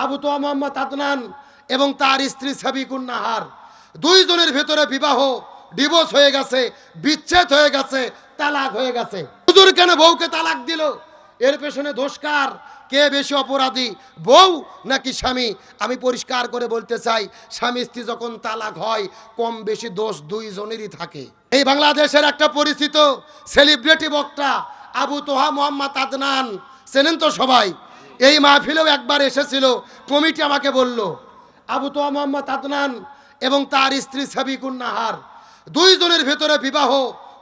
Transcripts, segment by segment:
আবু তোহা মোহাম্মদ আদনান এবং তার স্ত্রী সাবিকুন নাহার, দুইজনের ভেতরে বিবাহ, ডিভোর্স হয়ে গেছে, বিচ্ছেদ হয়ে গেছে, তালাক হয়ে গেছে। হুজুর কেন বউকে তালাক দিল? এর পেছনে দোষকার, কে বেশি অপরাধী, বউ নাকি স্বামী? আমি পরিষ্কার করে বলতে চাই, স্বামী স্ত্রী যখন তালাক হয় কম বেশি দোষ দুইজনেরই থাকে। এই বাংলাদেশের একটা পরিচিত সেলিব্রিটি বক্তা আবু তোহা মোহাম্মদ আদনান, চেনেন তো সবাই। এই মাহফিলেও একবার এসেছিল, কমিটি আমাকে বলল আবু তোহা মোহাম্মদ আদনান এবং তার স্ত্রী সাবিকুন নাহার, দুইজনের ভেতরে বিবাহ,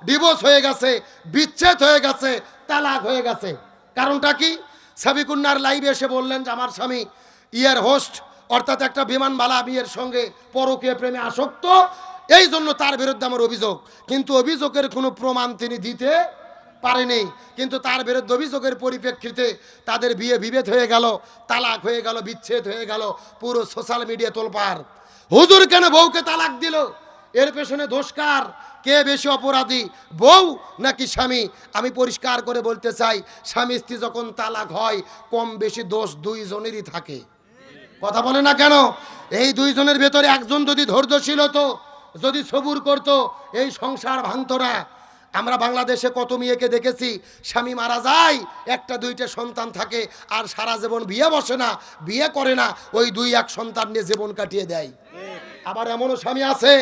ডিভোর্স হয়ে গেছে, বিচ্ছেদ হয়ে গেছে, তালাক হয়ে গেছে। কারণটা কি? সাবিকুন নাহার লাইভে এসে বললেন যে আমার স্বামী ইয়ার হোস্ট, অর্থাৎ একটা বিমানবালা বিয়ের সঙ্গে পরকীয় প্রেমে আসক্ত, এই জন্য তার বিরুদ্ধে আমার অভিযোগ। কিন্তু অভিযোগের কোনো প্রমাণ তিনি দিতে পারেনি। কিন্তু তার বিরুদ্ধে অভিযোগের পরিপ্রেক্ষিতে তাদের বিয়ে বিভেদ হয়ে গেল, তালাক হয়ে গেল, বিচ্ছেদ হয়ে গেল, পুরো সোশ্যাল মিডিয়া তোলপাড়। হুজুর কেন বউকে তালাক দিল? এর পেছনে দোষকার, কে বেশি অপরাধী, বউ নাকি স্বামী? আমি পরিষ্কার করে বলতে চাই, স্বামী স্ত্রী যখন তালাক হয় কম বেশি দোষ দুইজনেরই থাকে। কথা বলে না কেন? এই দুইজনের ভেতরে একজন যদি ধৈর্যশীল হতো, যদি সবুর করতো, এই সংসার ভাঙতো না। আমরা বাংলাদেশে কত মেয়েকে দেখেছি, স্বামী মারা যায়, একটা দুইটা সন্তান থাকে, আর সারা জীবন বিয়ে বসে না, বিয়ে করে না, ওই দুই এক সন্তান নিয়ে জীবন কাটিয়ে দেয়। আবার এমনও স্বামী আছে,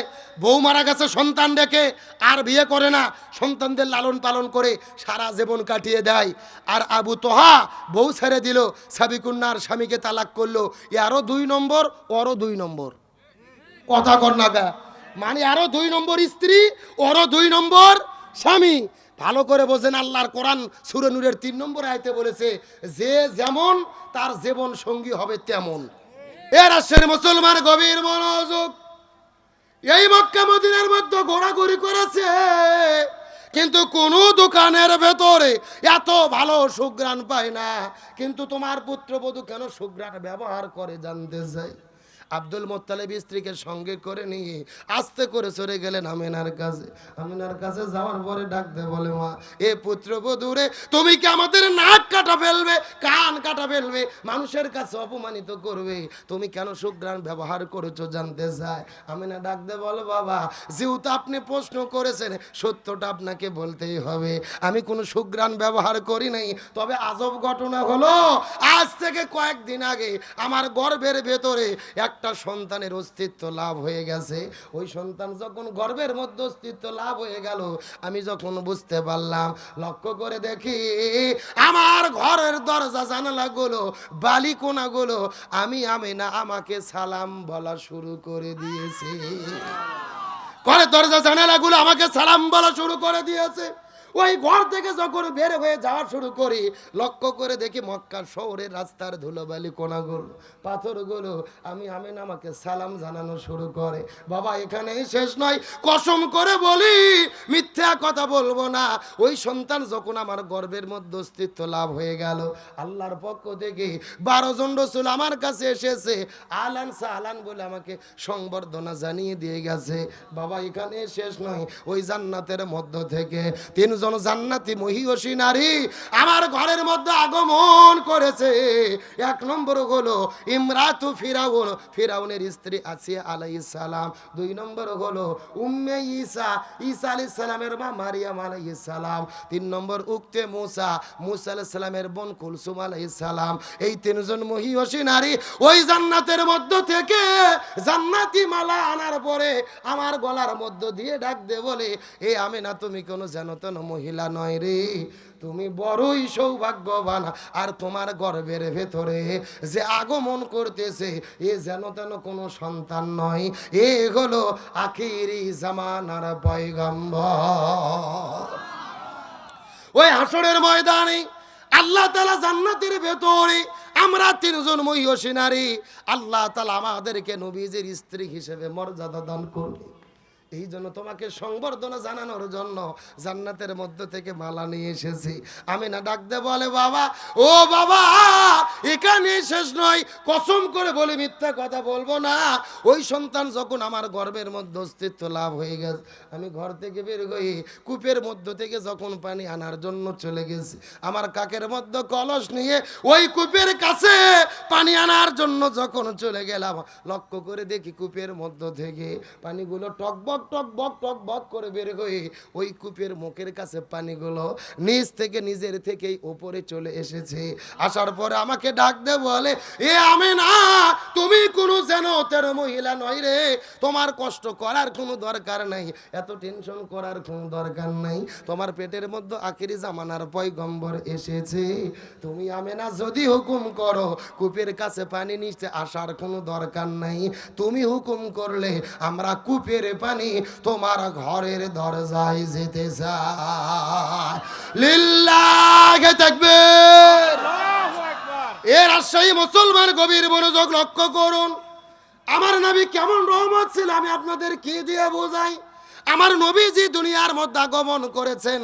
বউ মারা গেছে সন্তান রেখে, আর বিয়ে করে না, সন্তানদের লালন পালন করে সারা জীবন কাটিয়ে দেয়। আর আবু তোহা বউ ছেড়ে দিল, সাবিকুন নাহার স্বামীকে তালাক করলো, আরও 2 নম্বর, ওরও 2 নম্বর। কথা কর না গা, মানে আরো 2 নম্বর স্ত্রী, ওরও 2 নম্বর স্বামী। ভালো করে বোঝেন, আল্লাহর কোরআন সূরা নূরের 3 নম্বর আয়াতে বলেছে, যে যেমন তার জীবন সঙ্গী হবে তেমন। এর রাষ্ট্রের মুসলমান গভীর মনোযোগ। এই মক্কা মদিনার মধ্যে ঘোরাঘুরি করেছে, কিন্তু কোন দোকানের ভেতরে এত ভালো সুঘ্রাণ পায় না। কিন্তু তোমার পুত্রবধূ কেন সুঘ্রাণ ব্যবহার করে জানতে চাই। আব্দুল মোত্তালেব স্ত্রীকে সঙ্গে করে নিয়ে আস্তে করে চলে গেলেন আমিনার কাছে। আমিনার কাছে যাওয়ার পরে ডাকতে বলে, মা, এ পুত্রবধূ রে, তুমি কি আমাদের নাক কাটা ফেলবে, কান কাটা ফেলবে, মানুষের কাছে অপমানিত করবে? তুমি কেন সুঘ্রাণ ব্যবহার করেছো জানতে চায়। আমিনা ডাকতে বলে, বাবা, যেহেতু আপনি প্রশ্ন করেছেন, সত্যটা আপনাকে বলতেই হবে, আমি কোনো সুঘ্রাণ ব্যবহার করি নাই। তবে আজব ঘটনা হলো, আজ থেকে কয়েকদিন আগে আমার গর্ভের ভেতরে একটা সন্তানের অস্তিত্ব লাভ হয়ে গেছে। ওই সন্তান যখন গর্ভের মধ্যে অস্তিত্ব লাভ হয়ে গেল, আমি যখন বুঝতে পারলাম, লক্ষ্য করে দেখি আমার ঘরের দরজা জানালাগুলো, বালিকোনাগুলো, আমি আমিনা আমাকে সালাম বলা শুরু করে দিয়েছে। ঘরের দরজা জানালাগুলো আমাকে সালাম বলা শুরু করে দিয়েছে। ওই ঘর থেকে যখন বের হয়ে যাওয়া শুরু করি, লক্ষ্য করে দেখি মক্কার শহরের রাস্তার ধুলোবালি কোনাগুলো, পাথরগুলো, আমি আমিনা আমাকে সালাম জানানো শুরু করে। বাবা, এখানেই শেষ নয়, কসম করে বলি, মিথ্যা কথা বলবো না। ওই সন্তান যখন আমার গর্ভের মধ্যে অস্তিত্ব লাভ হয়ে গেল, আল্লাহর পক্ষ থেকে 12 জন রাসূল আমার কাছে এসেছে, আলান সালান বলে আমাকে সংবর্ধনা জানিয়ে দিয়ে গেছে। বাবা, এখানে শেষ নয়, ওই জান্নাতের মধ্য থেকে 3 জন জান্নাতি মহিয়সী নারী আমার ঘরের মধ্যে আগমন করেছে। 1 নম্বর হলো ইমরাতু ফিরাউন, ফিরাউনের স্ত্রী আসিয়া আলাইহিস সালাম। 2 নম্বর হলো উম্মে ঈসা, ঈসা আলাইহিস সালামের মা মারিয়াম আলাইহিস সালাম। 3 নম্বর উক্তে মুসা, মুসা আলাইহিস সালামের বোন কুলসুম আলাইহিস সালাম। এই 3 জন মহিয়সী নারী ওই জান্নাতের মধ্য থেকে জান্নাতি মালা আনার পরে আমার গলার মধ্য দিয়ে ডাক দে বলে, এ আমিনা, তুমি কোনো জানতন মহিলা নয় রে, তুমি বড়ই সৌভাগ্যবান। আর তোমার গর্ভের ভেতরে যে আগমন করতেছে, এ যেন তেন কোনো সন্তান নয়, এ হলো আখিরি জামানার পয়গম্বর। ওই হাসরের ময়দানে আল্লাহ তাআলা জান্নাতের ভেতরে আমরা 3 জন মহিয়সী নারী, আল্লাহ তাআলা আমাদেরকে নবীজির স্ত্রী হিসেবে মর্যাদা দান করবে। এই জন্য তোমাকে সংবর্ধনা জানানোর জন্য জান্নাতের মধ্য থেকে মালা নিয়ে এসেছি। আমিনা ডাকতে বলে, বাবা, ও বাবা, এখানে শেষ নয়, কসম করে বলে মিথ্যা কথা বলবো না। ওই সন্তান যখন আমার গর্ভের মধ্যে অস্তিত্ব লাভ হয়ে গেছে, আমি ঘর থেকে বের হয়ে কূপের মধ্য থেকে যখন পানি আনার জন্য চলে গেছি, আমার কাকের মধ্যে কলস নিয়ে ওই কূপের কাছে পানি আনার জন্য যখন চলে গেলাম, লক্ষ্য করে দেখি কূপের মধ্য থেকে পানিগুলো টকবক টকবক টকবক করে বের হয়ে ওই কূপের মুখের কাছে পানিগুলো নিজ থেকে নিজের থেকেই উপরে চলে এসেছে। আসার পরে আমাকে ডাক দে বলে, এ আমেনা, তুমি কোনো যেন তেরো মহিলা নয় রে, তোমার কষ্ট করার কোনো দরকার নাই, এত টেনশন করার কোনো দরকার নাই, তোমার পেটের মধ্যে আখিরি জামানার পয়গম্বর এসেছে, তুমি আমেনা যদি হুকুম করো কূপের কাছে পানি নিচে আসার কোনো দরকার নাই, তুমি হুকুম করলে আমরা কূপের পানি তোমার ঘরের দরজায় যেতে চাই। লিল্লাহি তাকবীর। এ রাজশাহী মুসলমান গভীর মনোযোগ লক্ষ্য করুন। আমার নবী কেমন রহমত ছিল আমি আপনাদের কি দিয়ে বোঝাই। আমার নবীজি দুনিয়ার মধ্যে আগমন করেছেন,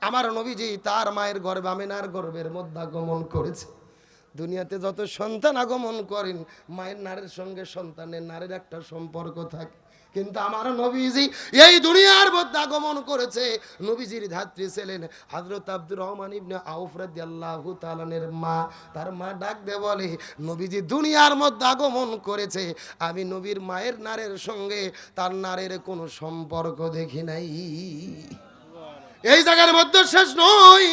আমার নবীজি তার মায়ের গর্ভে আমিনার গর্ভের মধ্যে আগমন করেছে। দুনিয়াতে যত সন্তান আগমন করেন, মায়ের নারীর সঙ্গে সন্তানের নারীর একটা সম্পর্ক থাকে, কিন্তু আমার নবীজি এই দুনিয়ার মধ্যে আগমন করেছে। নবীজির ধাত্রী ছিলেন হযরত আব্দুর রহমান ইবনে আউফ রাদিয়াল্লাহু তাআলার মা। তার মা ডাক দিয়ে বলে, নবীজি দুনিয়ার মধ্যে আগমন করেছে, আমি নবীর মায়ের নারীর সঙ্গে তার নারীর কোনো সম্পর্ক দেখি নাই। এই জায়গার মধ্যে শেষ নয়,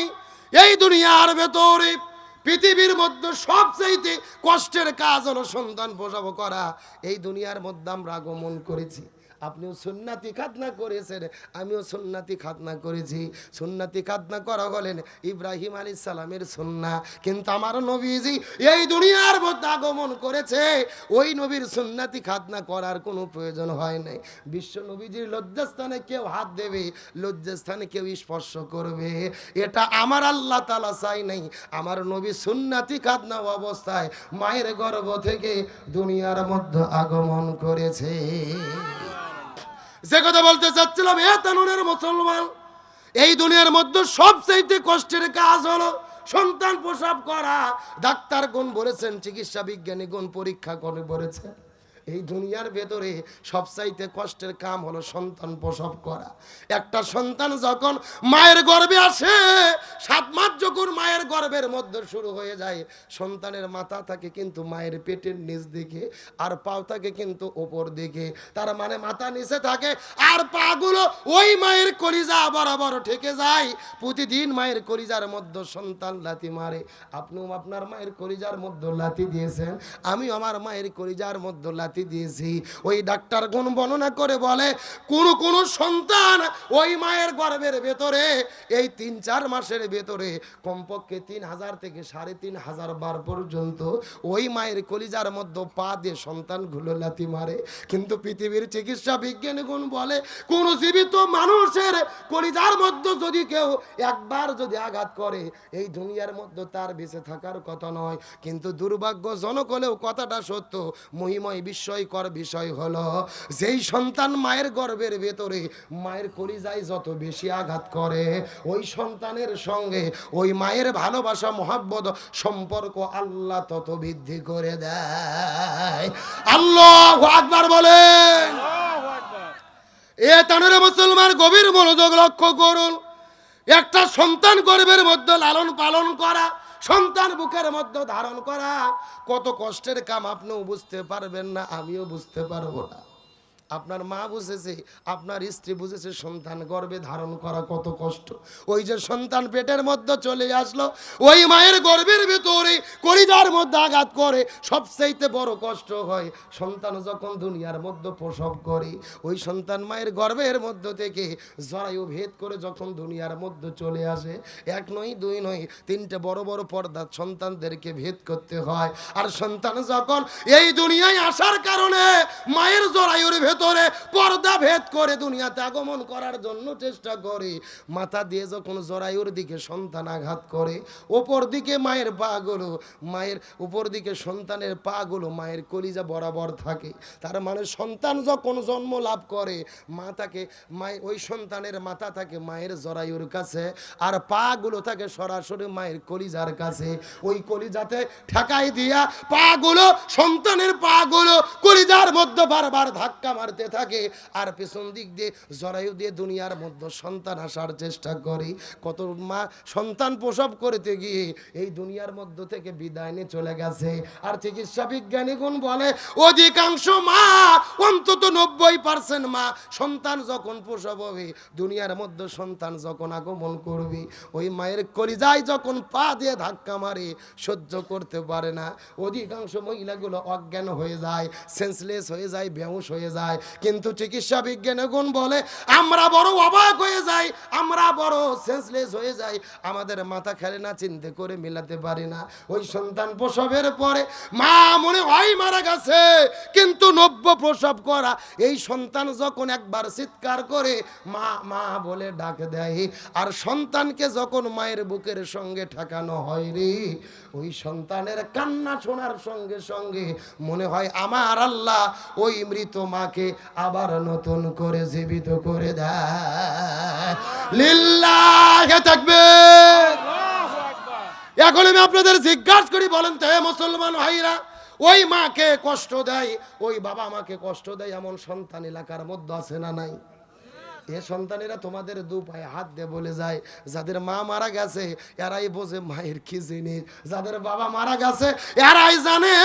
এই দুনিয়ার ভেতরে পৃথিবীর মধ্যে সবচেয়ে কষ্টের কাজ হলো সন্তান প্রসব করা। এই দুনিয়ার মধ্যে আমরা আগমন করেছি, আপনিও সুন্নাতি খাতনা করেছেন, আমিও সুন্নাতি খাতনা করেছি। সুন্নাতি খাতনা করা হলেন ইব্রাহিম আলাইহিস সালামের সুন্নাহ, কিন্তু আমার নবীজি এই দুনিয়ার মধ্যে আগমন করেছে, ওই নবীর সুন্নাতি খাতনা করার কোনো প্রয়োজন হয় নাই। বিশ্ব নবীজির লজ্জাস্থানে কেউ হাত দেবে, লজ্জাস্থানে কেউ স্পর্শ করবে, এটা আমার আল্লাহ তাআলা চাই নাই। আমার নবী সুন্নাতি খাতনা অবস্থায় মায়ের গর্ভ থেকে দুনিয়ার মধ্যে আগমন করেছে। যে কথা বলতে চাচ্ছিলাম, এ তানুরের মুসলমান, এই দুনিয়ার মধ্যে সবচেয়ে কষ্টের কাজ হলো সন্তান প্রসব করা। ডাক্তার গুণ বলেছেন, চিকিৎসা বিজ্ঞানী গুণ পরীক্ষা করে বলেছেন, এই দুনিয়ার ভেতরে সবচাইতে কষ্টের কাম হলো সন্তান প্রসব করা। একটা সন্তান যখন মায়ের গর্ভে আসে, 7 মাস যখন মায়ের গর্ভের মধ্যে শুরু হয়ে যায়, সন্তানের মাথা থাকে কিন্তু মায়ের পেটের নিচ দিকে, আর পাও থাকে কিন্তু ওপর দিকে। তার মানে মাথা নিচে থাকে আর পাগুলো ওই মায়ের কলিজা বরাবর ঠেকে যায়। প্রতিদিন মায়ের কলিজার মধ্যে সন্তান লাথি মারে। আপনিও আপনার মায়ের কলিজার মধ্যে লাথি দিয়েছেন, আমিও আমার মায়ের কলিজার মধ্যে লাথি দিয়েছি। ওই ডাক্তার গুণ বর্ণনা করে বলে, কোন সন্তান ওই মায়ের গর্ভের ভেতরে এই 3-4 মাসের ভেতরে কমপক্ষে 3000 থেকে 3500 বার পর্যন্ত ওই মায়ের কলিজার মধ্যে পা দিয়ে সন্তানগুলো লাথি মারে। কিন্তু পৃথিবীর চিকিৎসা বিজ্ঞানী গুণ বলে, কোন জীবিত মানুষের কলিজার মধ্যে যদি কেউ একবার যদি আঘাত করে, এই দুনিয়ার মধ্যে তার বেঁচে থাকার কথা নয়। কিন্তু দুর্ভাগ্যজনক হলেও কথাটা সত্য, মহিময় বিস্ময়কর বিষয় হলো, যেই সন্তান মায়ের গর্ভের ভেতরে মায়ের কলিজায় যত বেশি আঘাত করে, ওই সন্তানের সঙ্গে ওই মায়ের ভালোবাসা মহব্বত সম্পর্ক আল্লাহ তত বৃদ্ধি করে দেয়। আল্লাহু আকবার বলেন। এ তানের মুসলমান গভীর মনোযোগ লক্ষ্য করুন। একটা সন্তান গর্ভের মধ্যে লালন পালন করা, সন্তান বুকের মধ্যে ধারণ করা কত কষ্টের কাম আপনিও বুঝতে পারবেন না, আমিও বুঝতে পারবো না। আপনার মা বুঝেছে, আপনার স্ত্রী বুঝেছে সন্তান গর্ভে ধারণ করা কত কষ্ট। ওই যে সন্তান পেটের মধ্যে চলে আসলো, ওই মায়ের গর্ভের ভিতরে কলিজার মধ্যে আঘাত করে। সবচেয়ে বড় কষ্ট হয় সন্তান যখন দুনিয়ার মধ্যে প্রসব করে, ওই সন্তান মায়ের গর্ভের মধ্যে থেকে জরায়ু ভেদ করে যখন দুনিয়ার মধ্যে চলে আসে, 1 নয় 2 নয় 3টে বড় বড় পর্দা সন্তানদেরকে ভেদ করতে হয়। আর সন্তান যখন এই দুনিয়ায় আসার কারণে মায়ের জরায়ুর ভেতর ভেতরে পর্দা ভেদ করে দুনিয়াতে আগমন করার জন্য চেষ্টা করে। মাথা দিয়ে যখন জরায়ুর দিকে সন্তান আঘাত করে, ওপর দিকে মায়ের পাগুলো, মায়ের উপর দিকে সন্তানের পাগুলো মায়ের কলিজা বরাবর থাকে। তার মানে সন্তান যখন জন্ম লাভ করে, মাতাকে ওই সন্তানের মাথা থাকে মায়ের জরায়ুর কাছে, আর পাগুলো থাকে সরাসরি মায়ের কলিজার কাছে। ওই কলিজাতে ঠেকাই দিয়া পাগুলো, সন্তানের পাগুলো কলিজার মধ্যে বারবার ধাক্কা মারতে থাকে, আর পেছন দিক দিয়ে জরায়ু দিয়ে দুনিয়ার মধ্যে সন্তান আসার চেষ্টা করে। কত মা সন্তান প্রসব করতে গিয়ে এই দুনিয়ার মধ্য থেকে বিদায় নিয়ে চলে গেছে। আর চিকিৎসা বিজ্ঞানীগণ বলে অধিকাংশ মা, অন্তত 90% মা, সন্তান যখন প্রসব হবে, দুনিয়ার মধ্যে সন্তান যখন আগমন করবে, ওই মায়ের কলিজায় যখন পা দিয়ে ধাক্কা মারে, সহ্য করতে পারে না। অধিকাংশ মহিলাগুলো অজ্ঞান হয়ে যায়, সেন্সলেস হয়ে যায়, বেহুশ হয়ে যায়। কিন্তু চিকিৎসা বিজ্ঞানীগণ বলে আমরা বড় অবাক হয়ে যাই, আমরা বড় সেন্সলেস হয়ে যাই, আমাদের মাথা খেলে না, চিন্তা করে মিলাতে পারি না। ওই সন্তান প্রসবের পরে মা মনে হয় মারা গেছে, কিন্তু নব্য প্রসব করা এই সন্তান যখন একবার চিৎকার করে মা মা বলে ডাক দেয়, আর সন্তানকে যখন মায়ের বুকের সঙ্গে ঠেকানো হয় রে, ওই সন্তানের কান্না শোনার সঙ্গে সঙ্গে মনে হয় আমার আল্লাহ ওই মৃত মাকে আবার নতুন করে জীবিত করে দেয়। লিল্লাহি তাকবীর। এখন আমি আপনাদের জিজ্ঞাসা করি, বলেন তো হে মুসলমান ভাইরা, ওই মাকে কষ্ট দেয়, ওই বাবা মাকে কষ্ট দেয় এমন সন্তান এলাকার মধ্যে আছে না নাই? এ সন্তানেরা তোমাদের দু পায়ে হাত দিয়ে বলে যায়, যাদের মা মারা গেছে এরাই বোঝে মায়ের কি জিনিস, যাদের বাবা মারা গেছে এরাই জানে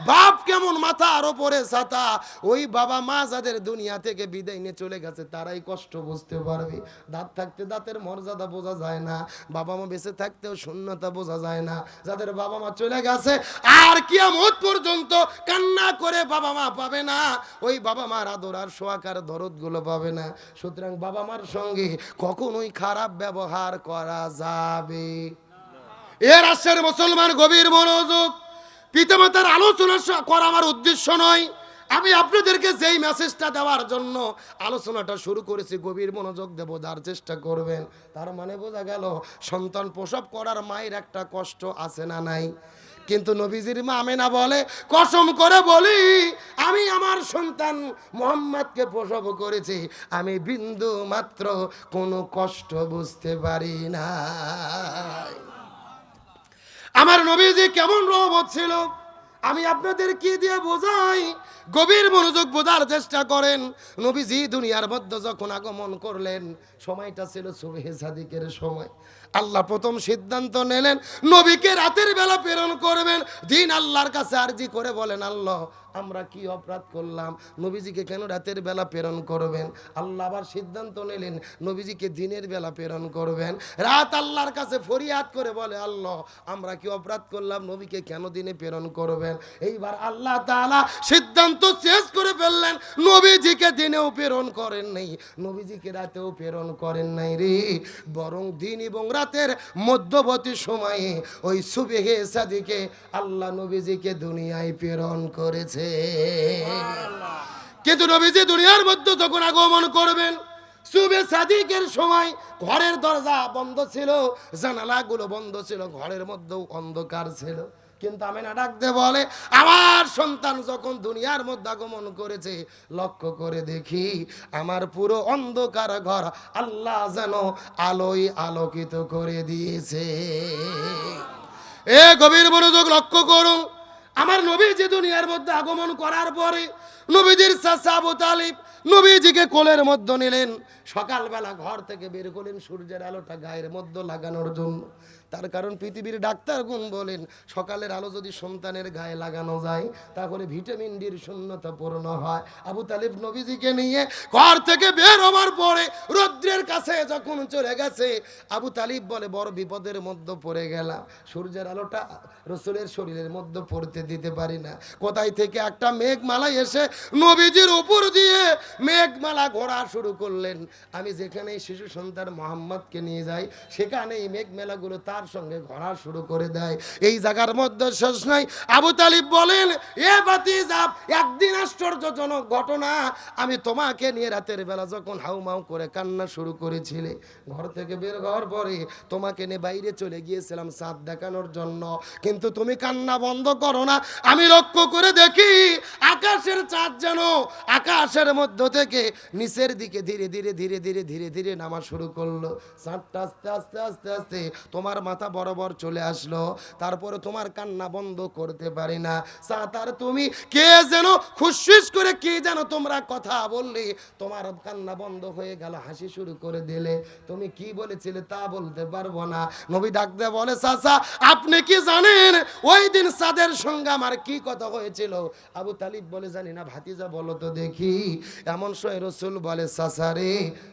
বাপ কেমন মাথার ওপরে ছাতা। ওই বাবা মা যাদের দুনিয়া থেকে বিদায় নিয়ে চলে গেছে তারাই কষ্ট বুঝতে পারবে। দাঁত থাকতে দাঁতের মর্যাদা বোঝা যায় না, বাবা মা বেঁচে থাকতেও শূন্যতা বোঝা যায় না। যাদের বাবা মা চলে গেছে আর কিয়ামত পর্যন্ত কান্না করে বাবা মা পাবে না, ওই বাবা মার আদর আর সোয়াকার দরদ গুলো পাবে না। সুতরাং বাবা মার সঙ্গে কখনোই খারাপ ব্যবহার করা যাবে। এর আশ্চর্য মুসলমান গভীর মনোযোগ। পিতামাতার আলোচনা করা আমার উদ্দেশ্য নয়, আমি আপনাদেরকে যেই মেসেজটা দেওয়ার জন্য আলোচনাটা শুরু করেছি, গভীর মনোযোগ দিয়ে বোঝার চেষ্টা করবেন। তার মানে বোঝা গেল সন্তান প্রসব করার মায়ের একটা কষ্ট আছে না নাই? কিন্তু নবীজির মা আমেনা বলে, কসম করে বলি আমি আমার সন্তান মুহাম্মদকে প্রসব করেছি, আমি বিন্দু মাত্র কোনো কষ্ট বুঝতে পারি না। আমার নবীজি কেমন রহমত ছিল আমি আপনাদের কি দিয়ে বোঝাই? গভীর মনোযোগ বোঝার চেষ্টা করেন। নবীজি দুনিয়ার মধ্যে যখন আগমন করলেন, সময়টা ছিল সুবহে সাদিকের সময়। আল্লাহ প্রথম সিদ্ধান্ত নিলেন নবীকে রাতের বেলা প্রেরণ করবেন। দিন আল্লাহর কাছে আরজি করে বলেন, আল্লাহ আমরা কি অপরাধ করলাম, নবীজিকে কেন রাতের বেলা প্রেরণ করবেন? আল্লাহ আবার সিদ্ধান্ত নিলেন নবীজিকে দিনের বেলা প্রেরণ করবেন। রাত আল্লাহর কাছে ফরিয়াদ করে বলে, আল্লাহ আমরা কি অপরাধ করলাম, নবীকে কেন দিনে প্রেরণ করবেন? এইবার আল্লাহ তাআলা সিদ্ধান্ত শেষ করে ফেললেন, নবীজিকে দিনেও প্রেরণ করেন নাই, নবীজিকে রাতেও প্রেরণ করেন নাই রে, বরং দিন এবং রাতের মধ্যবর্তী সময়ে ওই সুবহে সাদিকে আল্লাহ নবীজিকে দুনিয়ায় প্রেরণ করেছে। কিন্তু নবীজি দুনিয়ার মধ্যে যখন আগমন করবেন, সুবহে সাদিকের সময় ঘরের দরজা বন্ধ ছিল, জানালাগুলো বন্ধ ছিল, ঘরের মধ্যেও অন্ধকার ছিল। কিন্তু আমেনা ডাকতে বলে, আমার সন্তান যখন দুনিয়ার মধ্যে আগমন করেছে, লক্ষ্য করে দেখি আমার পুরো অন্ধকার ঘর আল্লাহ যেন আলোয় আলোকিত করে দিয়েছে। এ গভীর মনোযোগ লক্ষ্য করুন। আমার নবীজি দুনিয়ার মধ্যে আগমন করার পরে নবীজির চাচা আবু তালিব নবীজিকে কোলের মধ্যে নিলেন। সকালবেলা ঘর থেকে বের করলেন সূর্যের আলোটা গায়ের মধ্যে লাগানোর জন্য। তার কারণ পৃথিবীর ডাক্তারগণ বলেন সকালের আলো যদি সন্তানের গায়ে লাগানো যায় তাহলে ভিটামিন ডির শূন্যতা পূর্ণ হয়। আবু তালিব নবীজিকে নিয়ে ঘর থেকে বের হওয়ার পরে রৌদ্রের কাছে যখন চলে গেছে, আবু তালিব বলে বড় বিপদের মধ্যে পড়ে গেলাম, সূর্যের আলোটা রাসূলের শরীরের মধ্যে পড়তে দিতে পারি না। কোথায় থেকে একটা মেঘমালা এসে নবীজির উপর দিয়ে মেঘমালা ঘোরা শুরু করলেন। আমি যেখানে শিশু সন্তান মুহাম্মদকে নিয়ে যাই সেখানে এই মেঘমালাগুলো তার তার সঙ্গে ঘোরা শুরু করে দেয়। এই জায়গার মধ্যে শেষ নাই। আবু তালিব বলেন, এ ভাতিজা, একদিন আশ্চর্যজনক ঘটনা, আমি তোমাকে নিয়ে রাতের বেলা যখন হাউমাউ করে কান্না শুরু করেছিলে, ঘর থেকে বের হওয়ার পরে তোমাকে নিয়ে বাইরে চলে গিয়েছিলাম চাঁদ দেখানোর জন্য, কিন্তু তুমি কান্না বন্ধ করো না। আমি লক্ষ্য করে দেখি আকাশের চাঁদ যেন আকাশের মধ্য থেকে নিচের দিকে ধীরে ধীরে ধীরে ধীরে ধীরে ধীরে নামা শুরু করলো। চাঁদটা আস্তে আস্তে আস্তে আস্তে তোমার মাথা বরাবর চলে আসলো, তারপরে তোমার কান্না বন্ধ করতে পারি না। চাঁদ আর তুমি কে যেন খুশফিস করে কি যেন তোমরা কথা বললে, তোমার কান্না বন্ধ হয়ে গেল, হাসি শুরু করে দিলে। তুমি কি বলেছিলে তা বলতে পারবো না। নবী ডাক দিয়ে বলে, চাচা আপনি কি জানেন ওই দিন চাঁদের সঙ্গে আমার কি কথা হয়েছিল? আবু তালিব বলে, জানি না। ভাতিজা বলো তো দেখি। এমন সময় রাসূল বলে, চাচা রে,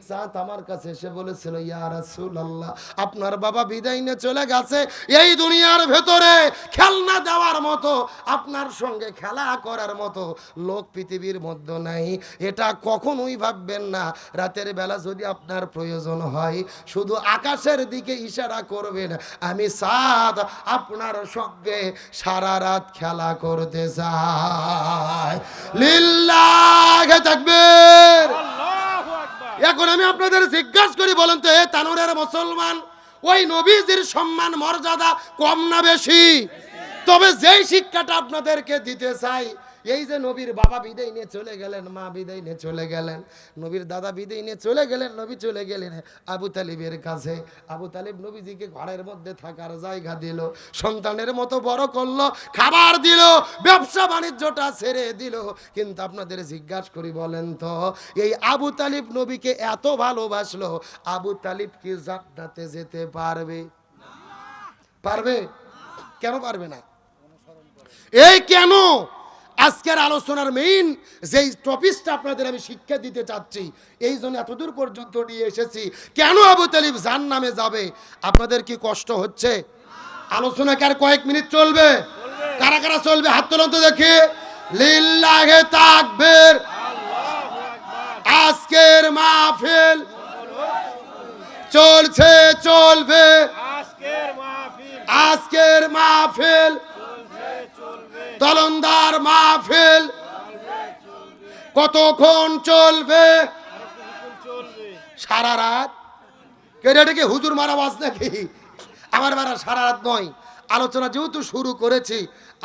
চাঁদ আমার কাছে এসে বলেছিল, ইয়া রাসূলুল্লাহ, আপনার বাবা বিদায় নিয়ে চলে গেছে, এই দুনিয়ার ভেতরে খেলনা দেওয়ার মতো, আপনার সঙ্গে খেলা করার মতো লোক পৃথিবীর মধ্যে নাই। এটা কখনোই ভাববেন না। রাতের বেলা যদি আপনার প্রয়োজন হয়, শুধু আকাশের দিকে ইশারা করবেন, আমি চাঁদ আপনার সঙ্গে সারা রাত খেলা করতে চাই। লিল্লাহি তাকবীর। এখন আমি আপনাদের জিজ্ঞাসা করি, বলেন তো, এ তানোরের মুসলমান, ওই নবীজির সম্মান মর্যাদা কম না বেশি? তবে যেই শিক্ষাটা আপনাদেরকে দিতে চাই, এই যে নবীর বাবা বিদায় নিয়ে চলে গেলেন, মা বিদায় নিয়ে চলে গেলেন, নবীর দাদা বিদায় নিয়ে চলে গেলেন, নবী চলে গেলেন আবু তালিবের কাছে। আবু তালিব নবীজিকে ঘরের মধ্যে থাকার জায়গা দিল, সন্তানের মতো বড় করলো, খাবার দিল, ব্যবসা বাণিজ্যটা ছেড়ে দিল। কিন্তু আপনাদের জিজ্ঞাসা করি, বলেন তো, এই আবু তালিব নবীকে এত ভালোবাসলো, আবু তালিব কি জান্নাতে যেতে পারবে? পারবে? কেন পারবে না? এই কেন? আজকের আলোচনার মেইন যেই টপিকটা আপনাদের আমি শিক্ষা দিতে চাচ্ছি, এই জন্য এতদূর পর্যন্ত নিয়ে এসেছি। কেন আবু তালিব জাহান্নামে যাবে? আপনাদের কি কষ্ট হচ্ছে? আলোচনা কি আর কয়েক মিনিট চলবে? কারা কারা চলবে হাত তোলেন তো দেখি। লিল্লাহি তাকবীর। আজকের মাহফিল চলছে, চলবে। আজকের মাহফিল তলন্দার মাহফিল কতক্ষণ চলবে? সারা রাত। এটা কি হুজুর মারা বাস নাকি? আমার মারা সারা রাত নয়। আলোচনা যেহেতু শুরু করেছি,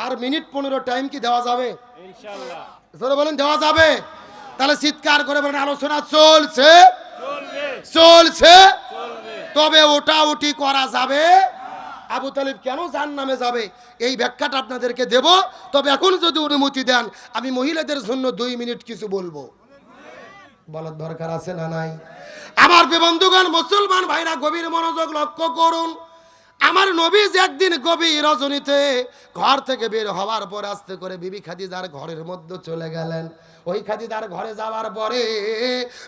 আর মিনিট 15 টাইম কি দেওয়া যাবে? ইনশাআল্লাহ বলেন, দেওয়া যাবে? তাহলে চিৎকার করে বলেন, আলোচনা চলছে, চলছে, তবে ওটা উঠি করা যাবে। আবু তালিব কেন জাহান্নামে যাবে এই ব্যাখ্যাটা আপনাদেরকে দেব। তবে এখন যদি অনুমতি দেন, আমি মহিলাদের জন্য 2 মিনিট কিছু বলবো। বলার দরকার আছে না নাই? আমার বন্ধুগণ, মুসলমান ভাইরা, গভীর মনোযোগ লক্ষ্য করুন। আমার নবী যে একদিন গভীর রজনীতে ঘর থেকে বের হওয়ার পর আস্তে করে বিবি খাদিজার ঘরের মধ্যে চলে গেলেন। ওই খাদিজার ঘরে যাওয়ার পরে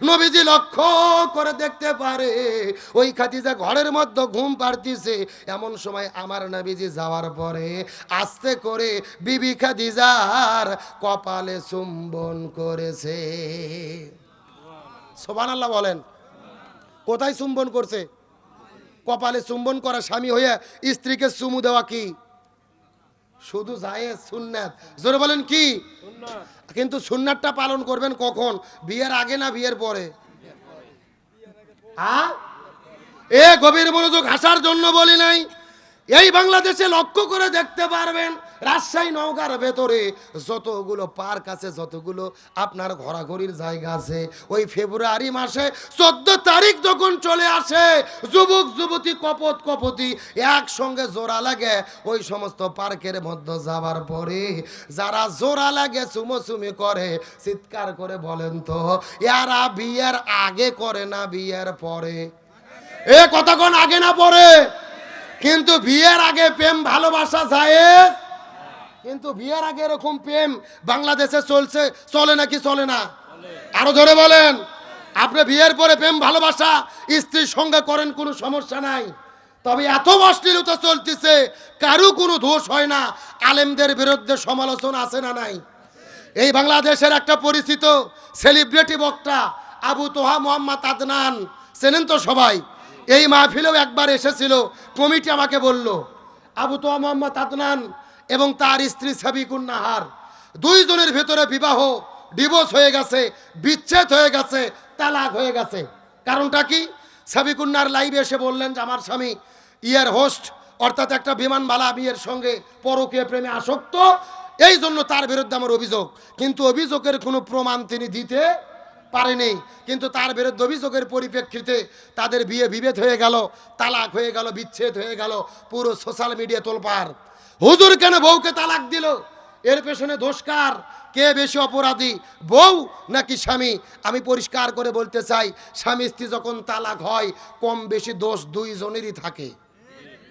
নবীজি লক্ষ্য করে দেখতে পারে ওই খাদিজা ঘরের মধ্যে ঘুম পাড়তিছে। এমন সময় আমার নবীজি যাওয়ার পরে আস্তে করে বিবি খাদিজার কপালে চুম্বন করেছে। সুবহানাল্লাহ বলেন। কোথায় চুম্বন করছে? কপালে চুম্বন করা স্বামী হয়ে স্ত্রীকে চুমু দেওয়া কি শুধু জায়েজ, সুন্নাত? জোরে বলেন কি? কিন্তু সুন্নাতটা পালন করবেন কখন? বিয়ের আগে না বিয়ের পরে? এ গভীর মনোযোগ, হাসার জন্য বলি নাই। এই বাংলাদেশে লক্ষ্য করে দেখতে পারবেন, রাজশাহী নওগাঁর ভেতরে যতগুলো পার্ক আছে, যতগুলো আপনার ঘোরাঘুরির জায়গা আছে, ওই ফেব্রুয়ারি মাসে 14 তারিখ যখন চলে আসে, যুবক যুবতী কপত কপতি একসঙ্গে জোড়া লাগে ওই সমস্ত পার্কের মধ্যে যাওয়ার পরে যারা জোড়া লাগে চুমোচুমি করে, চিৎকার করে বলেন তো, এরা বিয়ের আগে করে না বিয়ের পরে? এ কতক্ষণ আগে না পরে? কিন্তু বিয়ের আগে প্রেম ভালোবাসা জায়েজ। কিন্তু বিয়ের আগে এরকম প্রেম বাংলাদেশে চলছে, চলে নাকি চলে না? আরো জোরে বলেন। আপনি বিয়ের পরে প্রেম ভালোবাসা স্ত্রীর সঙ্গে করেন, কোনো সমস্যা নাই। তবে এত অশ্লীলতা চলতেছে, কারো কোনো দোষ হয় না। আলেমদের বিরুদ্ধে সমালোচনা আছে না নাই? এই বাংলাদেশের একটা পরিচিত সেলিব্রিটি বক্তা আবু তোহা মোহাম্মদ আদনান, চেনেন তো সবাই? এই মাহফিলেও একবার এসেছিল, কমিটি আমাকে বলল আবু তোয়া মোহাম্মদ আদনান এবং তার স্ত্রী সাবিকুন নাহার দুইজনের ভেতরে বিবাহ ডিভোর্স হয়ে গেছে, বিচ্ছেদ হয়ে গেছে, তালাক হয়ে গেছে। কারণটা কি? সাবিকুন নাহার লাইভে এসে বললেন যে আমার স্বামী ইয়ার হোস্ট অর্থাৎ একটা বিমানবালা মেয়ের সঙ্গে পরকীয় প্রেমে আসক্ত, এই জন্য তার বিরুদ্ধে আমার অভিযোগ। কিন্তু অভিযোগের কোনো প্রমাণ তিনি দিতে পারেনি, কিন্তু তার বিরুদ্ধে অভিযোগের পরিপ্রেক্ষিতে তাদের বিয়ে বিভেদ হয়ে গেল, তালাক হয়ে গেল, বিচ্ছেদ হয়ে গেল, পুরো সোশ্যাল মিডিয়া তোলপাড়। হুজুর কেন বউকে তালাক দিল? এর পেছনে দোষকার? কে বেশি অপরাধী, বউ নাকি স্বামী? আমি পরিষ্কার করে বলতে চাই, স্বামী স্ত্রী যখন তালাক হয় কম বেশি দোষ দুইজনেরই থাকে।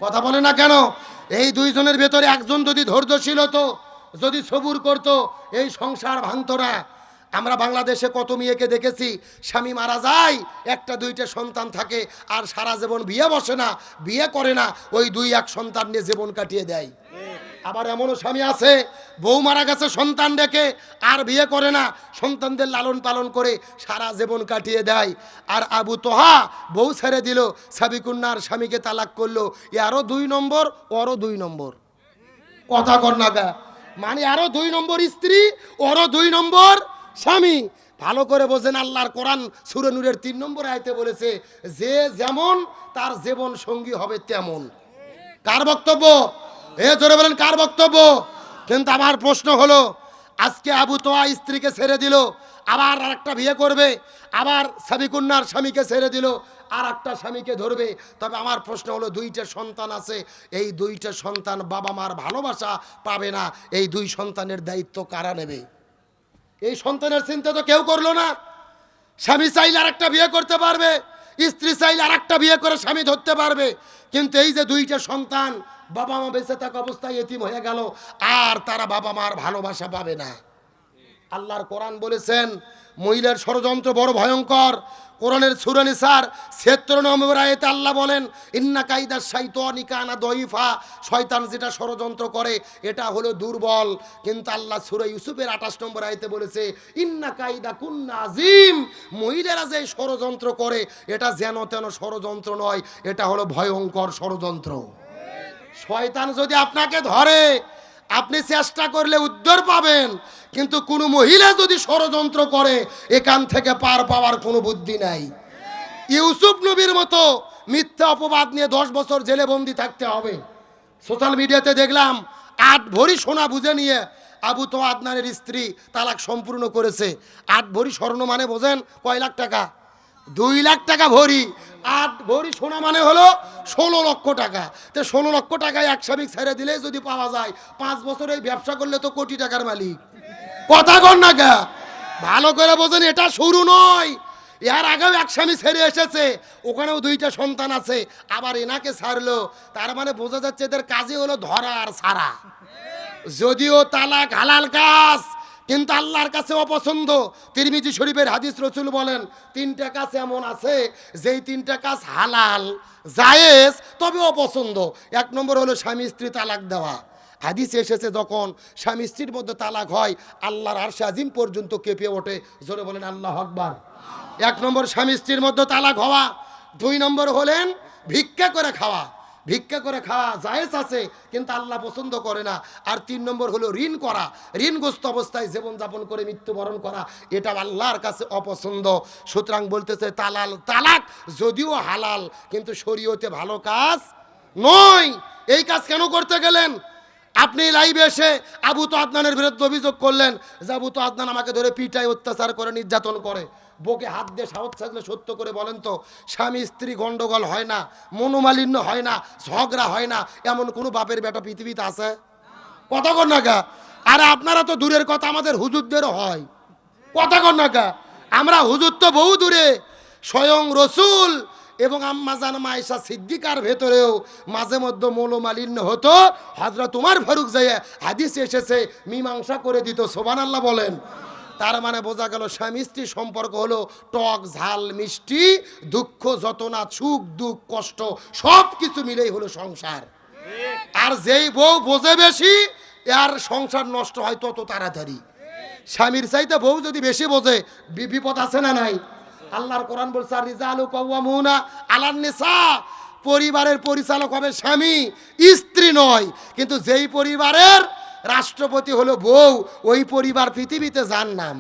কথা বলে না কেন? এই দুইজনের ভেতরে একজন যদি ধৈর্যশীল হতো, যদি সবুর করতো, এই সংসার ভাঙতো না। আমরা বাংলাদেশে কত মেয়েকে দেখেছি, স্বামী মারা যায়, একটা দুইটা সন্তান থাকে, আর সারা জীবন বিয়ে বসে না, বিয়ে করে না, ওই দুই এক সন্তান নিয়ে জীবন কাটিয়ে দেয়। আবার এমনও স্বামী আছে, বউ মারা গেছে সন্তান রেখে, আর বিয়ে করে না, সন্তানদের লালন পালন করে সারা জীবন কাটিয়ে দেয়। আর আবু তোহা বউ ছেড়ে দিল, সাবিকুন্নার স্বামীকে তালাক করলো, আরও 2 নম্বর, ওরও 2 নম্বর। কথা কর না গা, মানে আরো 2 নম্বর স্ত্রী, ওরও 2 নম্বর স্বামী। ভালো করে বোঝেন, আল্লাহর কোরআন সূরা নূরের 3 নম্বর আয়াতে বলেছে যে যেমন তার জীবন সঙ্গী হবে তেমন। কার বক্তব্য? জোরে বলেন, কার বক্তব্য? কিন্তু আমার প্রশ্ন হলো, আজকে আবু তোয়া স্ত্রীকে ছেড়ে দিল, আবার আরেকটা বিয়ে করবে, আবার সাবিকুন্নার স্বামীকে ছেড়ে দিল, আর একটা স্বামীকে ধরবে। তবে আমার প্রশ্ন হলো, 2টা সন্তান আছে, এই 2টা সন্তান বাবা মার ভালোবাসা পাবে না, এই 2 সন্তানের দায়িত্ব কারা নেবে? এই সন্তানের চিন্তা তো কেউ করলো না। স্বামী চাইলে আরেকটা বিয়ে করতে পারবে, স্ত্রী চাইলে আরেকটা বিয়ে করে স্বামী ধরতে পারবে, কিন্তু এই যে 2টা সন্তান বাবা মা বেঁচে থাকা অবস্থায় এতিম হয়ে গেল, আর তারা বাবা মার ভালোবাসা পাবে না। আল্লাহর কোরআন বলেছেন মহিলার ষড়যন্ত্র বড় ভয়ঙ্কর। কোরআনের সূরা নিসার 76 নম্বর আয়াতে আল্লাহ বলেন, ইন্না কাইদা শাইতানি কানা দাইফা, শয়তান যেটা ষড়যন্ত্র করে এটা হলো দুর্বল। কিন্তু আল্লাহ সূরা ইউসুফের 28 নম্বর আয়াতে বলেছে, ইন্না কাইদা কুন্না আযীম, মহিলারা যে ষড়যন্ত্র করে এটা যেন তেন ষড়যন্ত্র নয়, এটা হলো ভয়ঙ্কর ষড়যন্ত্র। শয়তান যদি আপনাকে ধরে, আপনি চেষ্টা করলে উদ্ধার পাবেন, কিন্তু কোনো মহিলা যদি ষড়যন্ত্র করে এখান থেকে পার পাওয়ার কোনো বুদ্ধি নাই। ইউসুফ নবীর মতো মিথ্যা অপবাদ নিয়ে 10 বছর জেলে বন্দি থাকতে হবে। সোশ্যাল মিডিয়াতে দেখলাম 8 ভরি সোনা বুঝে নিয়ে আবু তোয়া আদনানের স্ত্রী তালাক সম্পূর্ণ করেছে। 8 ভরি স্বর্ণ মানে বোঝেন কয় লাখ টাকা? 2 লাখ টাকা ভরি। 8 ভরি সোনা মানে হলো 16 লক্ষ টাকা। তো 16 লক্ষ টাকায় এক স্বামী ছেড়ে দিলেই যদি পাওয়া যায়, 5 বছর এই ব্যবসা করলে তো কোটি টাকার মালিক। কথা কর না গা, ভালো করে বোঝেন, এটা শুরু নয়। এর আগেও এক স্বামী ছেড়ে এসেছে, ওখানেও 2টা সন্তান আছে, আবার এনাকে ছাড়লো। তার মানে বোঝা যাচ্ছে এদের কাজই হলো ধরা আর ছাড়া। যদিও তালাক হালাল কাজ, কিন্তু আল্লাহর কাছে অপছন্দ। তিরমিজি শরীফের হাদিস, রাসূল বলেন 3টা কাজ এমন আছে যেই 3টা কাজ হালাল জায়েজ তবে অপছন্দ। 1 নম্বর হলো স্বামী স্ত্রী তালাক দেওয়া। হাদিসে এসেছে যখন স্বামী স্ত্রীর মধ্যে তালাক হয় আল্লাহর আরশে আজিম পর্যন্ত কেঁপে ওঠে। জোরে বলেন আল্লাহু আকবার। 1 নম্বর স্বামী স্ত্রীর মধ্যে তালাক হওয়া। 2 নম্বর হলেন ভিক্ষা করে খাওয়া। ভিক্ষা করে খাওয়া জায়েজ আছে, কিন্তু আল্লাহ পছন্দ করে না। আর 3 নম্বর হলো ঋণ করা, ঋণগ্রস্ত অবস্থায় জীবনযাপন করে মৃত্যুবরণ করা, এটা আল্লাহর কাছে অপছন্দ। সুতরাং বলতেছে তালাক যদিও হালাল, কিন্তু শরীয়তে ভালো কাজ নয়। এই কাজ কেন করতে গেলেন? আপনি লাইভে এসে আবু তো আদনানের বিরুদ্ধে অভিযোগ করলেন যে আবু তো আদনান আমাকে ধরে পিটায়, অত্যাচার করে, নির্যাতন করে। বুকে হাত দিয়ে সাহস থাকলে সত্য করে বলেন তো, স্বামী স্ত্রী গন্ডগোল হয় না, মনোমালিন্য হয় না, ঝগড়া হয় না, এমন কোনো বাপের বেটা পৃথিবীতে আছে? কথা কর না গা। আর আপনারা তো দূরের কথা, আমাদের হুজুরদেরও হয়। কথা কর না গা। আমরা হুজুর তো বহু দূরে, স্বয়ং রসুল এবং আম্মা জান মায়েশা সিদ্দিকার ভেতরেও মাঝে মধ্যে মনোমালিন্য হতো। হযরত উমর ফারুক যাইয়া হাদিসে এসেছে মীমাংসা করে দিত। সুবহানাল্লাহ বলেন। তার মানে বোঝা গেল স্বামী স্ত্রীর সম্পর্ক হলো টক ঝাল মিষ্টি, দুঃখ যতনা, সুখ দুঃখ কষ্ট সব কিছু মিলেই হলো সংসার। আর যেই বউ বোঝে বেশি, আর সংসার নষ্ট হয় তত তাড়াতাড়ি। স্বামীর চাইতে বউ যদি বেশি বোঝে বিপদ আছে না নাই? আল্লাহর কোরআন বলছে আর রিজালু কাওয়ামুনা আলান নিসা, পরিবারের পরিচালক হবে স্বামী, স্ত্রী নয়। কিন্তু যেই পরিবারের রাষ্ট্রপতি হলো বউ, ওই পরিবার পৃথিবীতে যার নাম